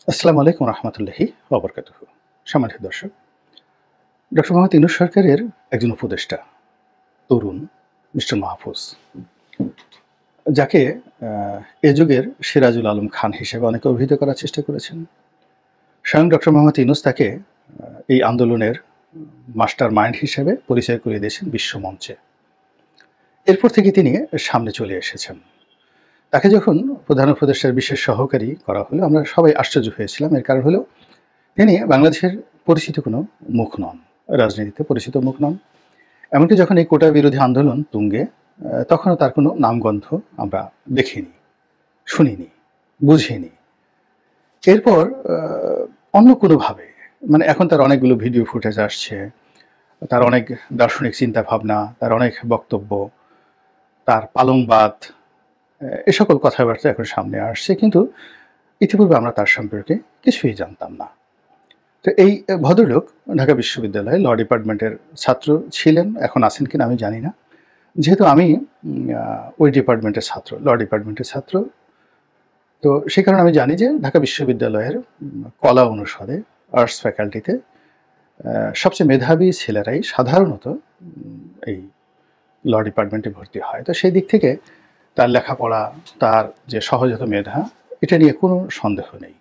আসসালামু আলাইকুম রহমতুল্লাহি ওবরকাতুহু। সম্মানিত দর্শক, ডক্টর মোহাম্মদ ইউনূস সরকারের একজন উপদেষ্টা তরুণ মিস্টার মাহফুজ, যাকে এ যুগের সিরাজুল আলম খান হিসেবে অনেকে অভিহিত করার চেষ্টা করেছেন। স্বয়ং ডক্টর মোহাম্মদ ইউনূস তাকে এই আন্দোলনের মাস্টার মাইন্ড হিসেবে পরিচয় করিয়ে দিয়েছেন বিশ্বমঞ্চে। এরপর থেকে তিনি সামনে চলে এসেছেন। তাকে যখন প্রধান উপদেষ্টার বিশেষ সহকারী করা হলো, আমরা সবাই আশ্চর্য হয়েছিলাম। এর কারণ হলো তিনি বাংলাদেশের পরিচিত কোনো মুখ নন, রাজনীতিতে পরিচিত মুখ নন। এমনকি যখন এই কোটা বিরোধী আন্দোলন তুঙ্গে, তখনও তার কোনো নামগন্ধ আমরা দেখিনি, শুনিনি, বুঝিনি। এরপর অন্য কোনোভাবে, মানে এখন তার অনেকগুলো ভিডিও ফুটেজ আসছে, তার অনেক দার্শনিক চিন্তাভাবনা, তার অনেক বক্তব্য, তার পালংবাদ, এ সকল কথাবার্তা এখন সামনে আসছে। কিন্তু ইতিপূর্বে আমরা তার সম্পর্কে কিছুই জানতাম না। তো এই ভদ্রলোক ঢাকা বিশ্ববিদ্যালয়ে ল ডিপার্টমেন্টের ছাত্র ছিলেন, এখন আছেন কিনা আমি জানি না। যেহেতু আমি ওই ডিপার্টমেন্টের ছাত্র, ল ডিপার্টমেন্টের ছাত্র, তো সে কারণে আমি জানি যে ঢাকা বিশ্ববিদ্যালয়ের কলা অনুষদে, আর্টস ফ্যাকাল্টিতে সবচেয়ে মেধাবী ছেলেরাই সাধারণত এই ল ডিপার্টমেন্টে ভর্তি হয়। তো সেই দিক থেকে তার লেখাপড়া, তার যে সহজাত মেধা, এটা নিয়ে কোনো সন্দেহ নেই।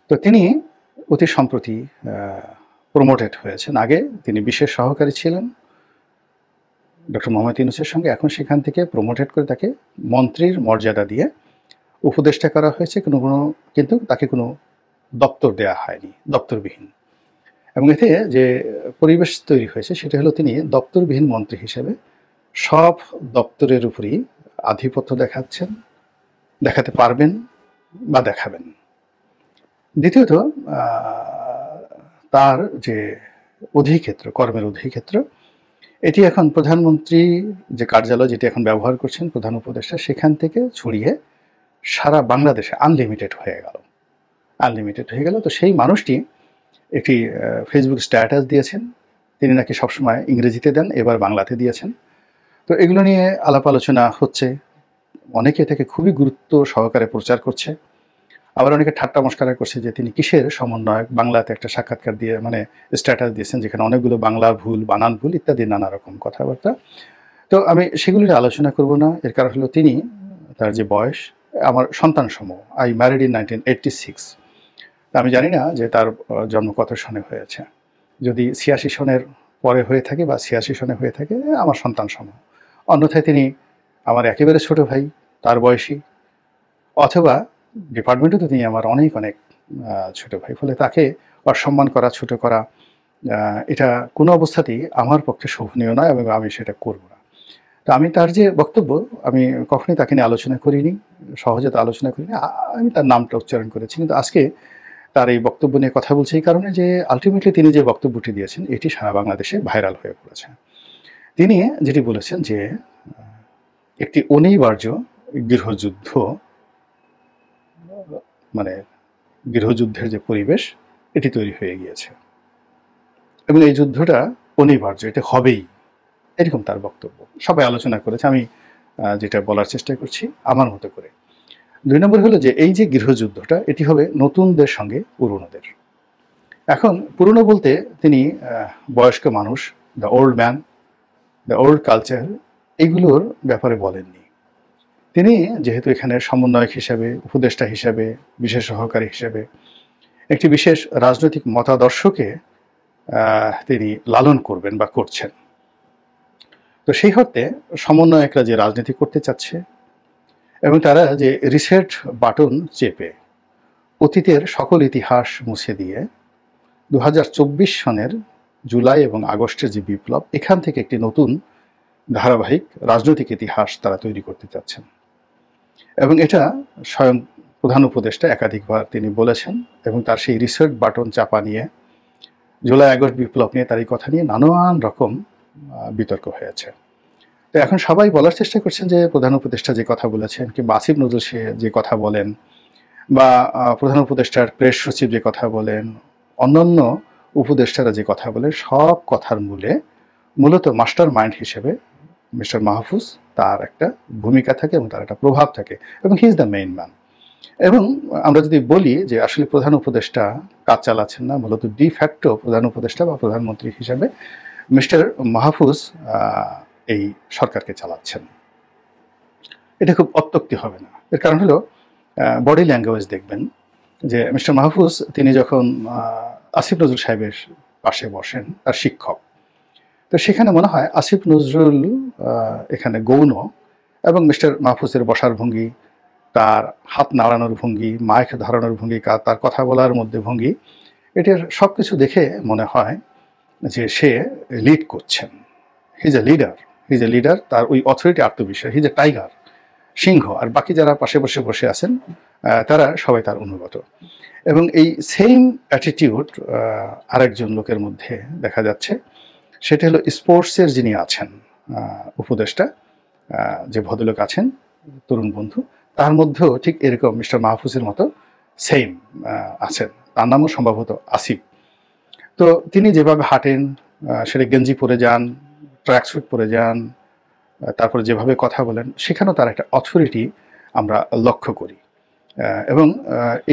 তো তিনি অতি সম্প্রতি প্রমোটেড হয়েছেন। আগে তিনি বিশেষ সহকারী ছিলেন ডক্টর মোহাম্মদ ইউনূসের সঙ্গে, এখন সেখান থেকে প্রমোটেড করে তাকে মন্ত্রীর মর্যাদা দিয়ে উপদেষ্টা করা হয়েছে। কিন্তু তাকে কোনো দপ্তর দেয়া হয়নি, দপ্তরবিহীন। এবং এতে যে পরিবেশ তৈরি হয়েছে সেটা হলো তিনি দপ্তরবিহীন মন্ত্রী হিসেবে সব দপ্তরের উপরই আধিপত্য দেখাচ্ছেন, দেখাতে পারবেন বা দেখাবেন। দ্বিতীয়ত, তার যে অধিক্ষেত্র, কর্মের অধিক্ষেত্র, এটি এখন প্রধানমন্ত্রী যে কার্যালয় যেটি এখন ব্যবহার করছেন প্রধান উপদেষ্টা, সেখান থেকে ছড়িয়ে সারা বাংলাদেশে আনলিমিটেড হয়ে গেল। তো সেই মানুষটি একটি ফেসবুক স্ট্যাটাস দিয়েছেন, তিনি নাকি সবসময় ইংরেজিতে দেন, এবার বাংলাতে দিয়েছেন। তো এগুলো নিয়ে আলাপ আলোচনা হচ্ছে, অনেকে এটাকে খুবই গুরুত্ব সহকারে প্রচার করছে, আবার অনেকে ঠাট্টা মস্করা করছে যে তিনি কিসের সমন্বয়ক, বাংলাতে একটা সাক্ষাৎকার দিয়ে মানে স্ট্যাটাস দিয়েছেন যেখানে অনেকগুলো বাংলা ভুল, বানান ভুল ইত্যাদি নানা রকম কথাবার্তা। তো আমি সেগুলি আলোচনা করব না। এর কারণ হলো তিনি, তার যে বয়স, আমার সন্তান সম। I married in 1986। আমি জানি না যে তার জন্ম কত সনে হয়েছে। যদি 86 সনের পরে হয়ে থাকে বা 86 সনে হয়ে থাকে, আমার সন্তান সম। অন্যথায় তিনি আমার একেবারে ছোট ভাই, তার বয়সী, অথবা ডিপার্টমেন্টে তো তিনি আমার অনেক অনেক ছোট ভাই। ফলে তাকে অসম্মান করা, ছোট করা, এটা কোনো অবস্থাতেই আমার পক্ষে শোভনীয় নয় এবং আমি সেটা করব না। তো আমি তার যে বক্তব্য, আমি কখনোই তাকে নিয়ে আলোচনা করিনি, সহজে তো আলোচনা করিনি। আমি তার নামটা উচ্চারণ করেছি। কিন্তু আজকে তার এই বক্তব্য নিয়ে কথা বলছি এই কারণে যে আল্টিমেটলি তিনি যে বক্তব্যটি দিয়েছেন এটি সারা বাংলাদেশে ভাইরাল হয়ে পড়েছে। তিনি যেটি বলেছেন যে একটি অনিবার্য গৃহযুদ্ধ, মানে গৃহযুদ্ধের যে পরিবেশ, এটি তৈরি হয়ে গিয়েছে এবং এই যুদ্ধটা অনিবার্য, এটা হবেই, এরকম তার বক্তব্য। সবাই আলোচনা করেছে, আমি যেটা বলার চেষ্টা করছি আমার মতো করে। ২ নম্বর হলো যে এই যে গৃহযুদ্ধটা, এটি হবে নতুনদের সঙ্গে পুরনোদের। এখন পুরনো বলতে তিনি বয়স্ক মানুষ, the old man, the old culture, এগুলোর ব্যাপারে বলেননি। তিনি যেহেতু এখানে সমন্বয়ক হিসেবে, উপদেষ্টা হিসেবে, বিশেষ সহকারী হিসেবে একটি বিশেষ রাজনৈতিক মতাদর্শকে তিনি লালন করবেন বা করছেন। তো সেই অর্থে সমন্বয়করা যে রাজনীতি করতে চাচ্ছে এবং তারা যে রিসেট বাটন চেপে অতীতের সকল ইতিহাস মুছে দিয়ে ২০২৪ সনের জুলাই এবং আগস্টের যে বিপ্লব, এখান থেকে একটি নতুন ধারাবাহিক রাজনৈতিক ইতিহাস তারা তৈরি করতে চাচ্ছেন। এবং এটা স্বয়ং প্রধান উপদেষ্টা একাধিকবার তিনি বলেছেন এবং তার সেই রিসেট বাটন চাপা নিয়ে, জুলাই আগস্ট বিপ্লব নিয়ে, তার এই কথা নিয়ে নানান রকম বিতর্ক হয়েছে। তো এখন সবাই বলার চেষ্টা করছেন যে প্রধান উপদেষ্টা যে কথা বলেছেন, কিংবা আসিফ নজরুল সে যে কথা বলেন, বা প্রধান উপদেষ্টার প্রেস সচিব যে কথা বলেন, অন্যান্য উপদেষ্টারা যে কথা বলেন, সব কথার মূলত মাস্টার মাইন্ড হিসেবে মিস্টার মাহফুজ, তার একটা ভূমিকা থাকে এবং তার একটা প্রভাব থাকে এবং he is the main man. এবং আমরা যদি বলি যে আসলে প্রধান উপদেষ্টা কাজ চালাচ্ছেন না, মূলত ডি ফ্যাক্টো প্রধান উপদেষ্টা বা প্রধানমন্ত্রী হিসাবে মিস্টার মাহফুজ এই সরকারকে চালাচ্ছেন। এটা খুব অত্যুক্তি হবে না। এর কারণ হলো বডি ল্যাঙ্গুয়েজ দেখবেন যে মিস্টার মাহফুজ তিনি যখন আসিফ নজরুল সাহেবের পাশে বসেন, তার শিক্ষক, তো সেখানে মনে হয় আসিফ নজরুল এখানে গৌণ এবং মিস্টার মাহফুজের বসার ভঙ্গি, তার হাত নাড়ানোর ভঙ্গি, মাইক ধরানোর ভঙ্গি, তার কথা বলার মধ্যে ভঙ্গি, এটার সব কিছু দেখে মনে হয় যে সে লিড করছেন। He is a leader, he is a leader, তার ওই অথরিটি, আত্মবিশ্বাস, হি ইজ এ টাইগার, সিংহ। আর বাকি যারা পাশে বসে বসে আছেন তারা সবাই তার অনুগত। এবং এই সেম অ্যাটিটিউড আরেকজন লোকের মধ্যে দেখা যাচ্ছে, সেটা হলো স্পোর্টসের যিনি আছেন উপদেষ্টা, যে ভদ্রলোক আছেন, তরুণ বন্ধু, তার মধ্যেও ঠিক এরকম মিস্টার মাহফুজের মতো সেম আছেন। তার নামও সম্ভবত আসিফ। তো তিনি যেভাবে হাঁটেন, সেটা গেঞ্জি পরে যান, ট্র্যাকস্যুট পরে যান, তারপরে যেভাবে কথা বলেন, সেখানেও তার একটা অথরিটি আমরা লক্ষ্য করি। এবং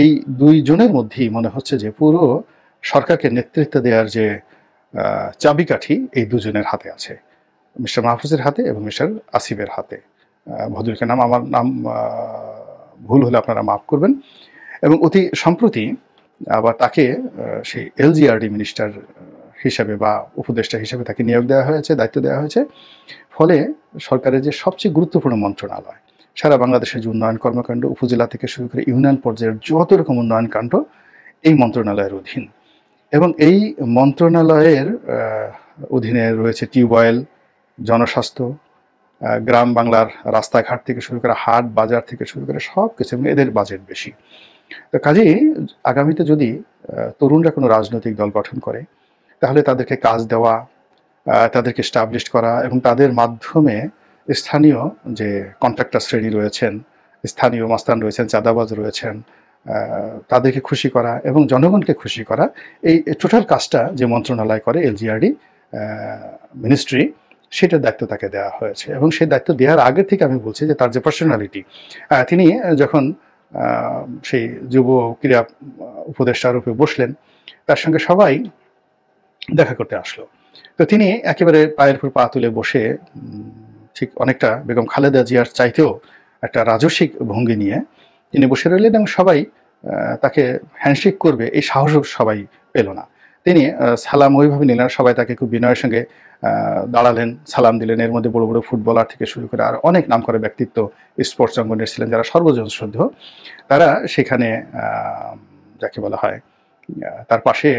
এই দুইজনের মধ্যেই মনে হচ্ছে যে পুরো সরকারকে নেতৃত্ব দেওয়ার যে চাবিকাঠি এই দুজনের হাতে আছে, মিস্টার মাহফুজের হাতে এবং মিস্টার আসিফের হাতে। ভদ্রলোকের নাম, আমার নাম ভুল হলে আপনারা মাফ করবেন। এবং অতি সম্প্রতি আবার তাকে সেই এলজিআরডি মিনিস্টার হিসাবে বা উপদেষ্টা হিসেবে তাকে নিয়োগ দেওয়া হয়েছে, দায়িত্ব দেওয়া হয়েছে। ফলে সরকারের যে সবচেয়ে গুরুত্বপূর্ণ মন্ত্রণালয়, সারা বাংলাদেশের যে উন্নয়ন কর্মকাণ্ড, উপজেলা থেকে শুরু করে ইউনিয়ন পর্যায়ের যত রকম উন্নয়ন কাণ্ড এই মন্ত্রণালয়ের অধীন। এবং এই মন্ত্রণালয়ের অধীনে রয়েছে টিউবওয়েল, জনস্বাস্থ্য, গ্রাম বাংলার রাস্তাঘাট থেকে শুরু করে হাট বাজার থেকে শুরু করে সব কিছু, এবং এদের বাজেট বেশি। তো কাজেই আগামীতে যদি তরুণরা কোনো রাজনৈতিক দল গঠন করে, তাহলে তাদেরকে কাজ দেওয়া, তাদেরকে এস্টাবলিশ করা এবং তাদের মাধ্যমে স্থানীয় যে কন্ট্রাক্টর শ্রেণী রয়েছেন, স্থানীয় মাস্তান রয়েছেন, চাঁদাবাজ রয়েছেন, তাদেরকে খুশি করা এবং জনগণকে খুশি করা, এই টোটাল কাজটা যে মন্ত্রণালয় করে, এলজিআরডি মিনিস্ট্রি, সেটার দায়িত্ব তাকে দেওয়া হয়েছে। এবং সেই দায়িত্ব দেওয়ার আগে থেকে আমি বলছি যে তার যে পার্সোনালিটি, তিনি যখন সেই যুব ক্রীড়া উপদেষ্টার রূপে বসলেন, তার সঙ্গে সবাই দেখা করতে আসলো। তো তিনি একেবারে পায়ের উপর পা তুলে বসে ঠিক অনেকটা বেগম খালেদা জিয়ার চাইতেও একটা রাজস্বিক ভঙ্গি নিয়ে তিনি বসে রইলেন, এবং সবাই তাকে হ্যান্ডশেক করবে এই সাহসও সবাই পেল না। তিনি সালাম ওইভাবে নিলেন, সবাই তাকে খুব বিনয়ের সঙ্গে দাঁড়ালেন, সালাম দিলেন। এর মধ্যে বড় বড় ফুটবলার থেকে শুরু করে আর অনেক নামকরা ব্যক্তিত্ব স্পোর্টস অঙ্গনের ছিলেন, যারা সর্বজন শ্রদ্ধেয়, তারা সেখানে যাকে বলা হয় তার পাশে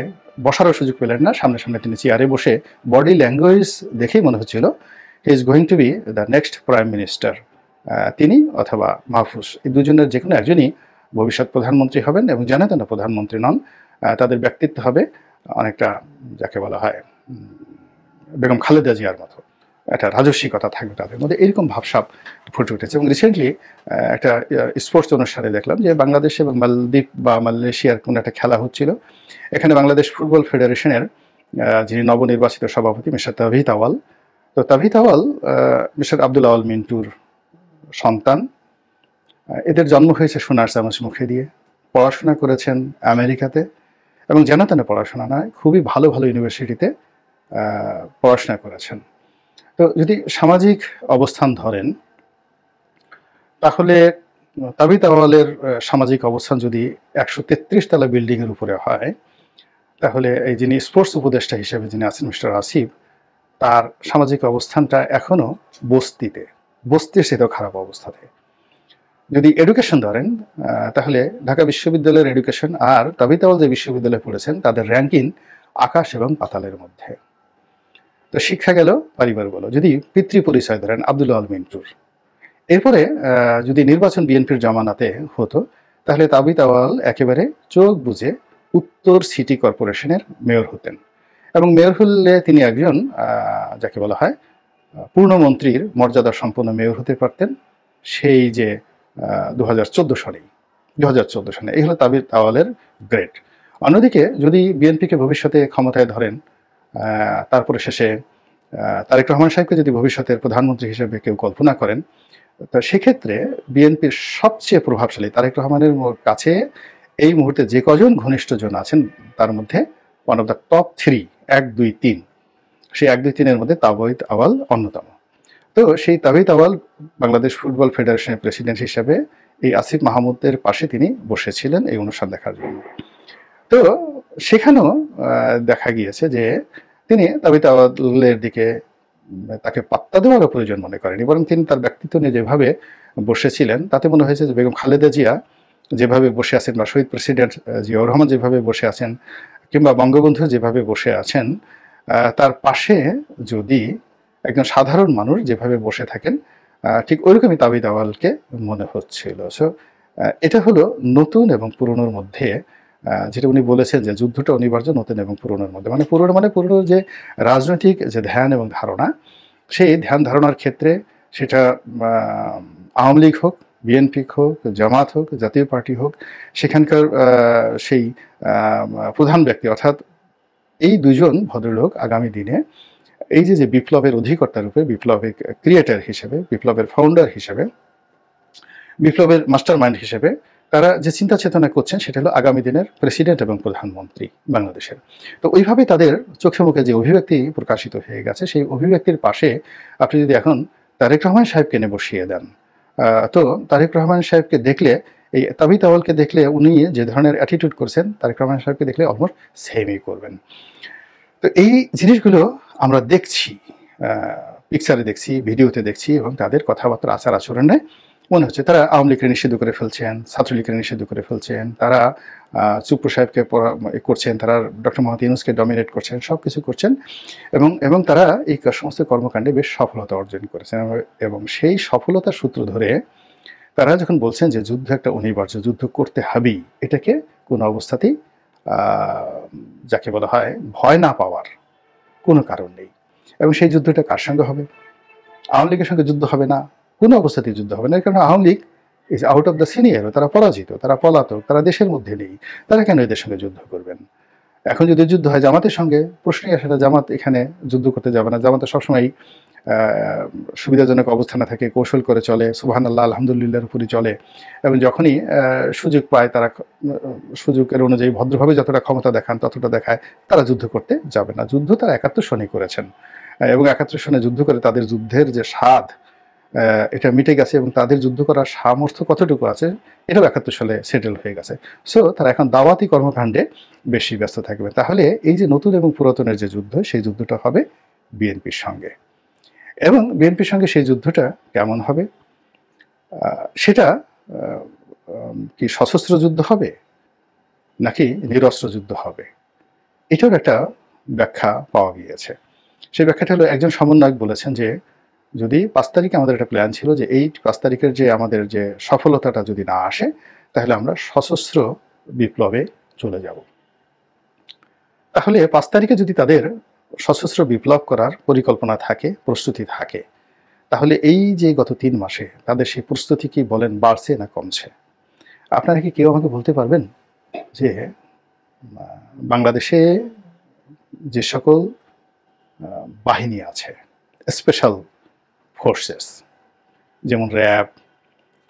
বসারও সুযোগ পেলেন না। সামনে সামনে তিনি চেয়ারে বসে, বডি ল্যাঙ্গুয়েজ দেখেই মনে হচ্ছিল he is going to B the next prime minister. তিনি অথবা মাহফুজ, এই দুজনের যে কোনো একজনই ভবিষ্যৎ প্রধানমন্ত্রী হবেন, এবং জানে না প্রধানমন্ত্রী নন। তাদের ব্যক্তিত্ব হবে অনেকটা যাকে বলা হয় বেগম খালেদা জিয়ার মতো, একটা রাজস্বিকতা থাকবে তাদের মধ্যে, এরকম ভাবসাব ফুটে উঠেছে। এবং রিসেন্টলি একটা স্পোর্টস অনুষ্ঠানে দেখলাম যে বাংলাদেশ এবং মালদ্বীপ বা মালয়েশিয়ার কোনো একটা খেলা হচ্ছিল। এখানে বাংলাদেশ ফুটবল ফেডারেশনের যিনি নবনির্বাচিত সভাপতি মিস্টার তাবিথ আওয়াল, তো তাবিথ আওয়াল মিস্টার আব্দুল আওয়াল মিন্টুর সন্তান। এদের জন্ম হয়েছে সোনার চামচ মুখে দিয়ে, পড়াশোনা করেছেন আমেরিকাতে, এবং যেন তেন পড়াশোনা নয়, খুবই ভালো ভালো ইউনিভার্সিটিতে পড়াশোনা করেছেন। তো যদি সামাজিক অবস্থান ধরেন, তাহলে তাবিথ আওয়ালের সামাজিক অবস্থান যদি 133 তলা বিল্ডিংয়ের উপরে হয়, তাহলে এই যিনি স্পোর্টস উপদেষ্টা হিসেবে যিনি আছেন মিস্টার আসিফ, তার সামাজিক অবস্থানটা এখনো বস্তির চেয়েও খারাপ অবস্থাতে। যদি এডুকেশন ধরেন, তাহলে ঢাকা বিশ্ববিদ্যালয়ের এডুকেশন আর তাবিথ আওয়াল যে বিশ্ববিদ্যালয়ে পড়েছেন তাদের র্যাঙ্কিং আকাশ এবং পাতালের মধ্যে। তো শিক্ষা গেল, পরিবার বলো। যদি পিতৃ পরিচয় ধরেন আব্দুল আওয়াল মিন্টুর, এরপরে যদি নির্বাচন বিএনপির জামানাতে হতো, তাহলে তাবিথ আওয়াল একেবারে চোখ বুঝে উত্তর সিটি কর্পোরেশনের মেয়র হতেন, এবং মেয়র হলে তিনি একজন যাকে বলা হয় পূর্ণমন্ত্রীর মর্যাদা সম্পন্ন মেয়র হতে পারতেন, সেই যে 2014 সালে। এই হলো তাবিথ আওয়ালের গ্রেড। অন্যদিকে যদি বিএনপিকে ভবিষ্যতে ক্ষমতায় ধরেন, তারপরে শেষে তারেক রহমান সাহেবকে যদি ভবিষ্যতের প্রধানমন্ত্রী হিসেবে কেউ কল্পনা করেন, তো সেক্ষেত্রে বিএনপির সবচেয়ে প্রভাবশালী তারেক রহমানের কাছে এই মুহূর্তে যে কজন ঘনিষ্ঠজন আছেন তার মধ্যে ওয়ান অফ দ্য টপ 3, 1, 2, 3, সেই 1, 2, 3-এর মধ্যে তাওহিদ আউয়াল অন্যতম। তো সেই তাওহিদ আউয়াল বাংলাদেশ ফুটবল ফেডারেশনের প্রেসিডেন্ট হিসেবে এই আসিফ মাহমুদের পাশে তিনি বসেছিলেন এই অনুষ্ঠান দেখার জন্য। তো সেখানেও দেখা গিয়েছে যে তিনি তাওহিদ আউয়ালের দিকে তাকে পাত্তা দেওয়ারও প্রয়োজন মনে করেনি, বরং তিনি তার ব্যক্তিত্ব নিয়ে যেভাবে বসেছিলেন তাতে মনে হয়েছে যে বেগম খালেদা জিয়া যেভাবে বসে আছেন বা শহীদ প্রেসিডেন্ট জিয়াউর রহমান যেভাবে বসে আছেন কিংবা বঙ্গবন্ধু যেভাবে বসে আছেন তার পাশে যদি একজন সাধারণ মানুষ যেভাবে বসে থাকেন ঠিক ওইরকমই তাওহিদ আউয়ালকে মনে হচ্ছিল। সো এটা হলো নতুন এবং পুরনোর মধ্যে যেটা উনি বলেছেন যে যুদ্ধটা অনিবার্য নতুন এবং পুরনোর মধ্যে, মানে পুরনো যে রাজনৈতিক যে ধ্যান এবং ধারণা, সেই ধ্যান ধারণার ক্ষেত্রে সেটা আওয়ামী লীগ হোক, বিএনপি হোক, জামাত হোক, জাতীয় পার্টি হোক, সেখানকার সেই প্রধান ব্যক্তি অর্থাৎ এই দুজন ভদ্রলোক আগামী দিনে এই যে বিপ্লবের অধিকর্তা রূপে, বিপ্লবের ক্রিয়েটার হিসেবে, বিপ্লবের ফাউন্ডার হিসেবে, বিপ্লবের মাস্টার মাইন্ড হিসেবে তারা যে চিন্তা চেতনা করছেন সেটা হলো আগামী দিনের প্রেসিডেন্ট এবং প্রধানমন্ত্রী বাংলাদেশের। তো ওইভাবে তাদের চোখে মুখে যে অভিব্যক্তি প্রকাশিত হয়ে গেছে সেই অভিব্যক্তির পাশে আপনি যদি এখন তারেক রহমান সাহেবকে এনে বসিয়ে দেন, তো তারেক রহমান সাহেবকে দেখলে এই তাওহিদ আউয়ালকে দেখলে উনি যে ধরনের অ্যাটিটিউড করছেন তারেক রহমান সাহেবকে দেখলে অলমোস্ট সেমই করবেন। তো এই জিনিসগুলো আমরা দেখছি, পিকচারে দেখছি, ভিডিওতে দেখছি এবং তাদের কথাবার্তা আচার আচরণে মনে হচ্ছে তারা আওয়ামী লীগকে নিষিদ্ধ করে ফেলছেন, ছাত্রলীগকে নিষিদ্ধ করে ফেলছেন, তারা চুপ্পু সাহেবকে করছেন, তারা ডক্টর মোহাম্মদ ইউনূসকে ডমিনেট করছেন, সব কিছু করছেন এবং তারা এই সমস্ত কর্মকাণ্ডে বেশ সফলতা অর্জন করেছেন এবং সেই সফলতার সূত্র ধরে তারা যখন বলছেন যে যুদ্ধ একটা অনিবার্য, যুদ্ধ করতে হবেই, এটাকে কোনো অবস্থাতেই যাকে বলা হয় ভয় না পাওয়ার কোনো কারণ নেই। এবং সেই যুদ্ধটা কার সঙ্গে হবে? আওয়ামী লীগের সঙ্গে যুদ্ধ হবে না, কোনো অবস্থাতেই যুদ্ধ হবে না, কারণ Awami League is out of the senior, তারা পরাজিত, তারা পলাতক, তারা দেশের মধ্যে নেই, তারা কেন এদের সঙ্গে যুদ্ধ করবেন? এখন যদি যুদ্ধ হয় জামাতের সঙ্গে, প্রশ্নই আসে না জামাত এখানে যুদ্ধ করতে যাবে না। জামাতের সবসময় সুবিধাজনক অবস্থানে থাকে, কৌশল করে চলে, সুবহানাল্লাহ আলহামদুলিল্লাহর উপরই চলে এবং যখনই সুযোগ পায় তারা সুযোগের অনুযায়ী ভদ্রভাবে যতটা ক্ষমতা দেখান ততটা দেখায়, তারা যুদ্ধ করতে যাবে না। যুদ্ধ তারা ৭১ সনেই করেছেন এবং ৭১ সনে যুদ্ধ করে তাদের যুদ্ধের যে স্বাদ এটা মিটে গেছে এবং তাদের যুদ্ধ করার সামর্থ্য কতটুকু আছে এটাও ৭১ সালে সেটেল হয়ে গেছে। সো তারা এখন দাওয়াতি কর্মকাণ্ডে বেশি ব্যস্ত থাকবে। তাহলে এই যে নতুন এবং পুরাতনের যে যুদ্ধ, সেই যুদ্ধটা হবে বিএনপির সঙ্গে এবং বিএনপির সঙ্গে সেই যুদ্ধটা কেমন হবে? সেটা কি সশস্ত্র যুদ্ধ হবে নাকি নিরস্ত্র যুদ্ধ হবে? এটার একটা ব্যাখ্যা পাওয়া গিয়েছে। সেই ব্যাখ্যাটা হলো একজন সমন্বয়ক বলেছেন যে যদি ৫ তারিখে আমাদের একটা প্ল্যান ছিল যে এই ৫ তারিখের যে আমাদের যে সফলতাটা যদি না আসে তাহলে আমরা সশস্ত্র বিপ্লবে চলে যাব। তাহলে ৫ তারিখে যদি তাদের সশস্ত্র বিপ্লব করার পরিকল্পনা থাকে, প্রস্তুতি থাকে, তাহলে এই যে গত ৩ মাসে তাদের সেই প্রস্তুতি কি বলেন বাড়ছে না কমছে? আপনারা কি কেউ আমাকে বলতে পারবেন যে বাংলাদেশে যে সকল বাহিনী আছে, স্পেশাল ফোর্সেস, যেমন র্যাব,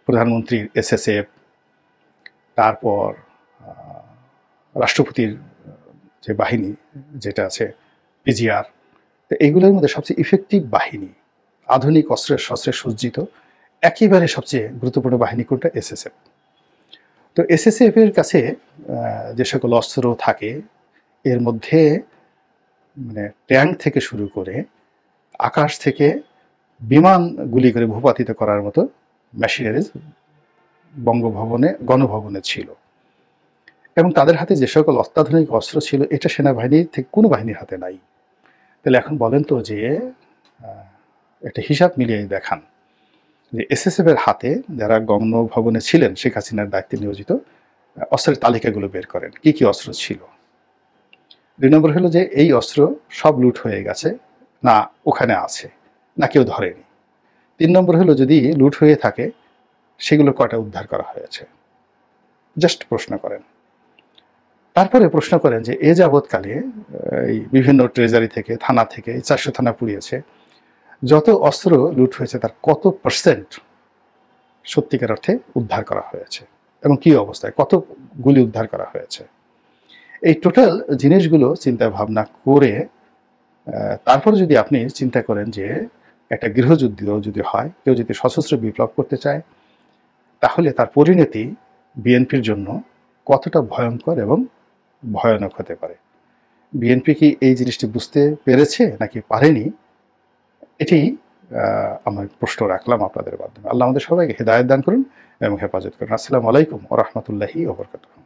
প্রধানমন্ত্রীর এসএসএফ, তারপর রাষ্ট্রপতির যে বাহিনী যেটা আছে পিজিআর, তো এইগুলোর মধ্যে সবচেয়ে ইফেক্টিভ বাহিনী, আধুনিক অস্ত্রের শস্ত্রে সজ্জিত একেবারে সবচেয়ে গুরুত্বপূর্ণ বাহিনী কোনটা? এসএসএফ। তো এসএসএফ এর কাছে যে সকল অস্ত্র থাকে এর মধ্যে মানে ট্যাঙ্ক থেকে শুরু করে আকাশ থেকে বিমান গুলি করে ভূপাতিত করার মতো মেশিনারিজ বঙ্গভবনে, গণভবনে ছিল এবং তাদের হাতে যে সকল অত্যাধুনিক অস্ত্র ছিল এটা সেনাবাহিনীর থেকে কোনো বাহিনীর হাতে নাই। তাহলে এখন বলেন তো যে একটা হিসাব মিলিয়ে দেখান যে এসএসএফ এর হাতে যারা গণভবনে ছিলেন শেখ হাসিনার দায়িত্বে নিয়োজিত, অস্ত্রের তালিকাগুলো বের করেন কি কি অস্ত্র ছিল। ২ নম্বর হলো যে এই অস্ত্র সব লুট হয়ে গেছে না ওখানে আছে না কেউ ধরেনি। ৩ নম্বর হলো যদি লুট হয়ে থাকে সেগুলো কয়টা উদ্ধার করা হয়েছে, জাস্ট প্রশ্ন করেন। তারপরে প্রশ্ন করেন যে এ যাবৎকালে এই বিভিন্ন ট্রেজারি থেকে, থানা থেকে ৪০০ থানা পুড়িয়েছে, যত অস্ত্র লুট হয়েছে তার কত % সত্যিকার অর্থে উদ্ধার করা হয়েছে এবং কী অবস্থায়, কত গুলি উদ্ধার করা হয়েছে। এই টোটাল জিনিসগুলো চিন্তা ভাবনা করে তারপরে যদি আপনি চিন্তা করেন যে একটা গৃহযুদ্ধ যদি হয়, কেউ যদি সশস্ত্র বিপ্লব করতে চায়, তাহলে তার পরিণতি বিএনপির জন্য কতটা ভয়ঙ্কর এবং ভয়ানক হতে পারে। বিএনপি কি এই জিনিসটি বুঝতে পেরেছে নাকি পারেনি, এটি আমার প্রশ্ন রাখলাম আপনাদের মাধ্যমে। আল্লাহ আমাদের সবাইকে হেদায়েত দান করুন এবং হেফাজত করুন। আসসালামু আলাইকুম ওয়া রাহমাতুল্লাহি ওয়া বারাকাতুহু।